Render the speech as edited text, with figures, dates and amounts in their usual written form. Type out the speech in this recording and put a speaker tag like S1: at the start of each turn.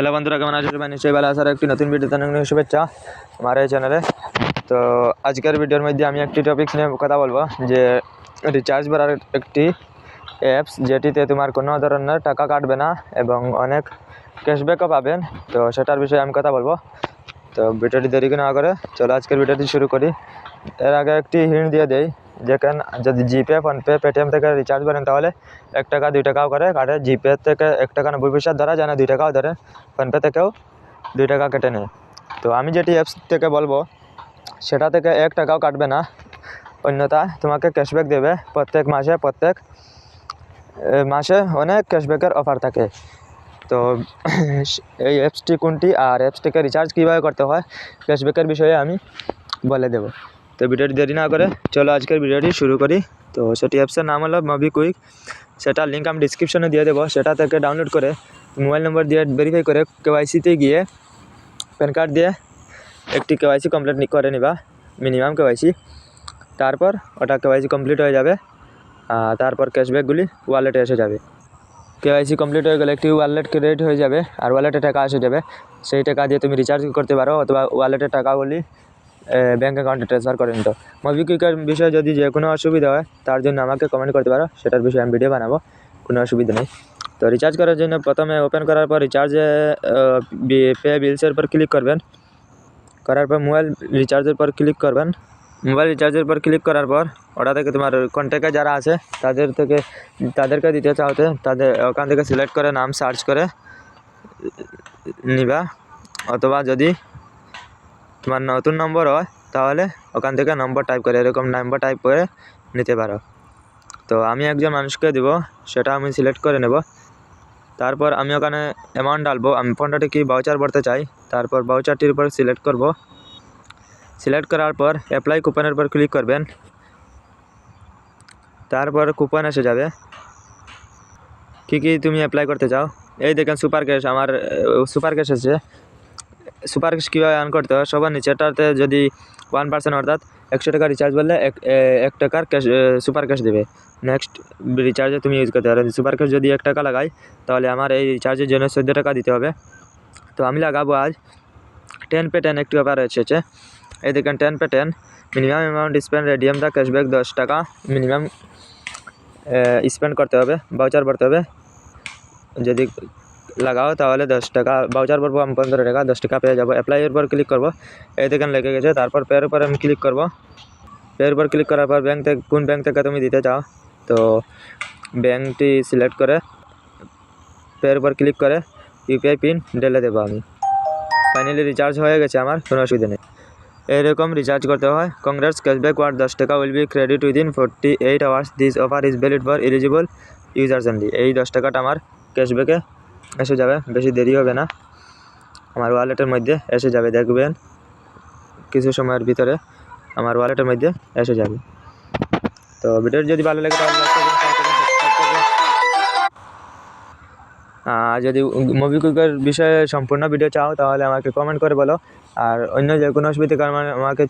S1: Hello বন্ধুরা, কেমন আছো সবাই? নিশ্চয়ই ভালো আসার একটি নতুন ভিডিওতে অনেক শুভেচ্ছা আমার এই চ্যানেলে। তো আজকের ভিডিওর মধ্যে আমি একটি টপিক নিয়ে কথা বলবো, যে রিচার্জ করার একটি অ্যাপস যেটিতে তোমার কোনো ধরনের টাকা কাটবে না এবং অনেক ক্যাশব্যাকও পাবেন। তো সেটার বিষয়ে আমি কথা বলবো। তো ভিডিওটি দেরি না করে চলো আজকের ভিডিওটি শুরু করি। এর আগে একটি হিন্ট দিয়ে দেই, যেখানে যদি জিপে, ফোনপে, পেটিএম থেকে রিচার্জ করেন তাহলে 1 টাকা 2 টাকাও করে কাটে। জিপে থেকে 1 টাকা 90 পয়সা ধরা যায় না, 2 টাকাও ধরে। ফোনপে থেকেও 2 টাকা কেটে নেয়। তো আমি যেটি অ্যাপস থেকে বলবো সেটা থেকে 1 টাকাও কাটবে না, অন্যথা তোমাকে ক্যাশব্যাক দেবে প্রত্যেক মাসে অনেক ক্যাশব্যাকের অফার থাকে। তো এই অ্যাপসটি কোনটি আর অ্যাপসটিকে রিচার্জ কীভাবে করতে হয় ক্যাশব্যাকের বিষয়ে আমি বলে দেবো। তো ভিডিওটি দেরি না করে চলো আজকের ভিডিওটি শুরু করি। তো সেটি অ্যাপসের নাম হলো মোবিকুইক। সেটার লিঙ্ক আমি ডিসক্রিপশনে দিয়ে দেবো। সেটা থেকে ডাউনলোড করে মোবাইল নম্বর দিয়ে ভেরিফাই করে কেওয়াইসিতে গিয়ে প্যান কার্ড দিয়ে একটি কেওয়াইসি কমপ্লিট করে নিবা, মিনিমাম কেওয়াইসি। তারপর ওটা কেওয়াইসি কমপ্লিট হয়ে যাবে, তারপর ক্যাশব্যাকগুলি ওয়ালেটে এসে যাবে। কেওয়াইসি কমপ্লিট হয়ে গেলে একটি ওয়ালেট ক্রিয়েট হয়ে যাবে আর ওয়ালেটে টাকা এসে যাবে। সেই টাকা দিয়ে তুমি রিচার্জ করতে পারো অথবা ওয়ালেটের টাকাগুলি ব্যাঙ্ক অ্যাকাউন্টে ট্রান্সফার করে নিত। মোবিকুইকের বিষয়ে যদি যে কোনো অসুবিধা হয় তার জন্য আমাকে কমেন্ট করতে পারো, সেটার বিষয়ে আমি ভিডিও বানাবো, কোনো অসুবিধা নেই। তো রিচার্জ করার জন্য প্রথমে ওপেন করার পর রিচার্জে পে বিলসের উপর ক্লিক করবেন। করার পর মোবাইল রিচার্জের পর ক্লিক করবেন। মোবাইল রিচার্জের পর ক্লিক করার পর ওটা থেকে তোমার কন্ট্যাক্টে যারা আছে তাদেরকে দিতে চাওতে তাদের ওখান থেকে সিলেক্ট করে নাম সার্চ করে নিবা, অথবা যদি তোমার নতুন নম্বর হয় তাহলে ওখান থেকে নম্বর টাইপ করে এরকম নম্বর টাইপ করে নিতে পারো। তো আমি একজন মানুষকে দিব, সেটা আমি সিলেক্ট করে নেব। তারপর আমি ওখানে অ্যামাউন্ট ডালবো, আমি 15টি কি ভাউচার ভরতে চাই। তারপর ভাউচারটির উপর সিলেক্ট করব। সিলেক্ট করার পর অ্যাপ্লাই কুপনের উপর ক্লিক করবেন। তারপর কুপন এসে যাবে, কী তুমি অ্যাপ্লাই করতে চাও। এই দেখেন সুপার ক্যাশ, আমার সুপার ক্যাশ এসেছে। সুপার ক্যাশ কীভাবে আর্ন করতে হয়, সবার নিচেটাতে যদি 1% অর্থাৎ 100 টাকা রিচার্জ করলে 1 টাকার ক্যাশ সুপার ক্যাশ দেবে। নেক্সট রিচার্জে তুমি ইউজ করতে পারো। সুপার ক্যাশ যদি 1 টাকা লাগাই তাহলে আমার এই রিচার্জের জন্য 14 টাকা দিতে হবে। তো আমি লাগাবো আজ 10 पे 10 একটি অফার এসেছে। এই দেখেন 10 पे 10 মিনিমাম অ্যামাউন্ট স্পেন্ড রেডিয়াম দা ক্যাশব্যাক 10 টাকা মিনিমাম স্পেন্ড করতে হবে, ভাউচার ভরতে হবে। যদি লাগাও তাহলে 10 টাকা ভাউচার ভরবো, আমি 15 টাকা 10 টাকা পেয়ে যাবো। অ্যাপ্লাইয়ের উপর ক্লিক করবো, এই দেখেন লেগে গেছে। তারপর পের উপর আমি ক্লিক করবো। পের উপর ক্লিক করার পর কোন ব্যাঙ্ক থেকে তুমি দিতে চাও তো ব্যাঙ্কটি সিলেক্ট করে পের উপর ক্লিক করে ইউপিআই পিন ঢেলে দেবো আমি। ফাইনালি রিচার্জ হয়ে গেছে আমার, কোনো অসুবিধা নেই। এরকম রিচার্জ করতে হয়। কংগ্রেটস, ক্যাশব্যাক ওয়ার্ড 10 টাকা will be credit within 48 hours. This offer is valid for eligible users only. এই 10 টাকাটা আমার ক্যাশব্যাকে এসে যাবে, বেশি দেরি হবে না, আমার ওয়ালেটের মধ্যে এসে যাবে। দেখবেন কিছু সময়ের ভিতরে আমার ওয়ালেটের মধ্যে এসে যাবে। তো ভিডিও যদি ভালো লাগে তাহলে লাইক করবেন, শেয়ার করবেন, সাবস্ক্রাইব করবেন। যদি মোবিকুইকের বিষয়ে সম্পূর্ণ ভিডিও চাও তাহলে আমাকে কমেন্ট করে বলো। আর অন্য যে কোনো অসুবিধার কারণে আমাকে